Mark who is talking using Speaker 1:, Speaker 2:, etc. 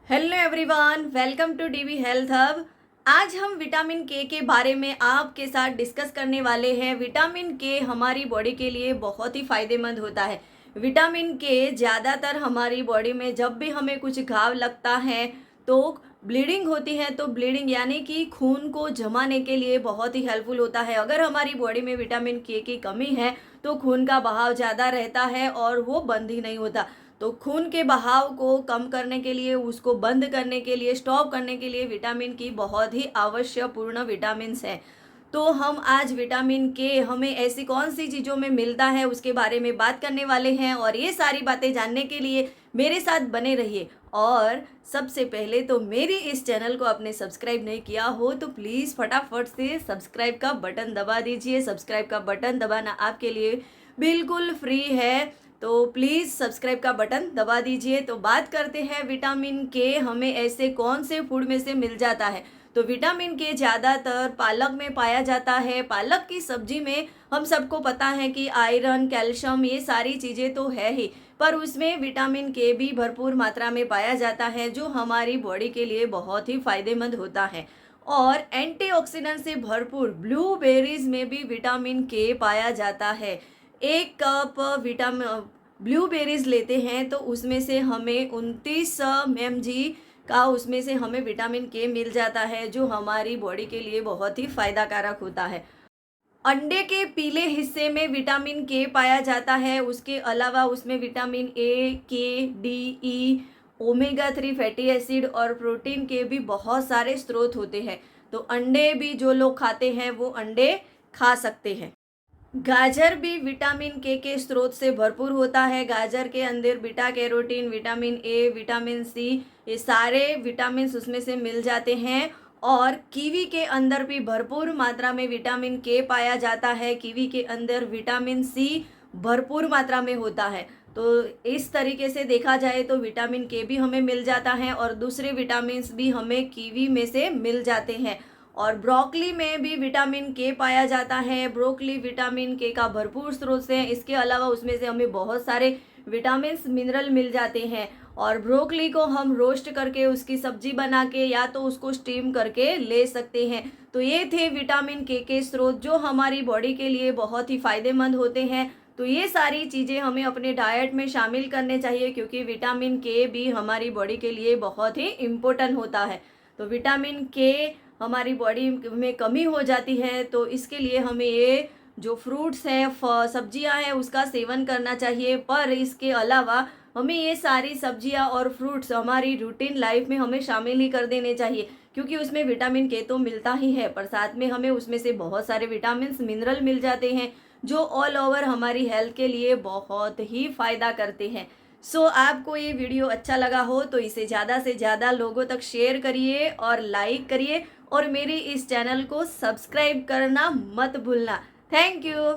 Speaker 1: Hello everyone, welcome to DV health hub. आज हम vitamin के बारे में आपके साथ डिस्कस करने वाले हैं। विटामिन के हमारी बॉडी के लिए बहुत ही फ़ायदेमंद होता है। विटामिन के ज़्यादातर हमारी बॉडी में जब भी हमें कुछ घाव लगता है तो ब्लीडिंग होती है, तो ब्लीडिंग यानी कि खून को जमाने के लिए बहुत ही हेल्पफुल होता है। अगर हमारी बॉडी में विटामिन के की कमी है तो खून का बहाव ज़्यादा रहता है और वो बंद ही नहीं होता। तो खून के बहाव को कम करने के लिए, उसको बंद करने के लिए, स्टॉप करने के लिए विटामिन की बहुत ही आवश्यकपूर्ण विटामिन्स है। तो हम आज विटामिन के हमें ऐसी कौन सी चीज़ों में मिलता है उसके बारे में बात करने वाले हैं, और ये सारी बातें जानने के लिए मेरे साथ बने रहिए। और सबसे पहले तो मेरी इस चैनल को आपने सब्सक्राइब नहीं किया हो तो प्लीज़ फटाफट से सब्सक्राइब का बटन दबा दीजिए। सब्सक्राइब का बटन दबाना आपके लिए बिल्कुल फ्री है, तो प्लीज़ सब्सक्राइब का बटन दबा दीजिए। तो बात करते हैं विटामिन के हमें ऐसे कौन से फूड में से मिल जाता है। तो विटामिन के ज़्यादातर पालक में पाया जाता है। पालक की सब्जी में हम सबको पता है कि आयरन, कैल्शियम, ये सारी चीज़ें तो है ही, पर उसमें विटामिन के भी भरपूर मात्रा में पाया जाता है, जो हमारी बॉडी के लिए बहुत ही फायदेमंद होता है। और एंटीऑक्सीडेंट से भरपूर ब्लूबेरीज में भी विटामिन के पाया जाता है। एक कप ब्लूबेरीज लेते हैं तो उसमें से हमें 29 mg का उसमें से हमें विटामिन के मिल जाता है, जो हमारी बॉडी के लिए बहुत ही फायदा कारक होता है। अंडे के पीले हिस्से में विटामिन के पाया जाता है। उसके अलावा उसमें विटामिन ए, के, डी, ई, ओमेगा 3 फैटी एसिड और प्रोटीन के भी बहुत सारे स्रोत होते हैं। तो अंडे भी जो लोग खाते हैं वो अंडे खा सकते हैं। गाजर भी विटामिन के स्रोत से भरपूर होता है। गाजर के अंदर beta carotene, vitamin A, vitamin C, ये सारे विटामिन उसमें से मिल जाते हैं। और कीवी के अंदर भी भरपूर मात्रा में विटामिन के पाया जाता है। कीवी के अंदर विटामिन सी भरपूर मात्रा में होता है। तो इस तरीके से देखा जाए तो विटामिन के भी हमें मिल जाता है और दूसरे विटामिन भी हमें कीवी में से मिल जाते हैं। और ब्रोकली में भी विटामिन के पाया जाता है। ब्रोकली विटामिन के का भरपूर स्रोत है। इसके अलावा उसमें से हमें बहुत सारे विटामिन मिनरल मिल जाते हैं। और ब्रोकली को हम रोस्ट करके उसकी सब्जी बना के या तो उसको स्टीम करके ले सकते हैं। तो ये थे विटामिन के स्रोत, जो हमारी बॉडी के लिए बहुत ही फायदेमंद होते हैं। तो ये सारी चीज़ें हमें अपने डाइट में शामिल करने चाहिए, क्योंकि विटामिन के भी हमारी बॉडी के लिए बहुत ही इम्पोर्टेंट होता है। तो विटामिन के हमारी बॉडी में कमी हो जाती है, तो इसके लिए हमें ये जो फ्रूट्स हैं, सब्जियां हैं, उसका सेवन करना चाहिए। पर इसके अलावा हमें ये सारी सब्जियां और फ्रूट्स हमारी रूटीन लाइफ में हमें शामिल ही कर देने चाहिए, क्योंकि उसमें विटामिन के तो मिलता ही है, पर साथ में हमें उसमें से बहुत सारे विटामिन मिनरल मिल जाते हैं, जो ऑल ओवर हमारी हेल्थ के लिए बहुत ही फ़ायदा करते हैं। आपको ये वीडियो अच्छा लगा हो तो इसे ज़्यादा से ज़्यादा लोगों तक शेयर करिए और लाइक करिए, और मेरी इस चैनल को सब्सक्राइब करना मत भूलना। Thank you.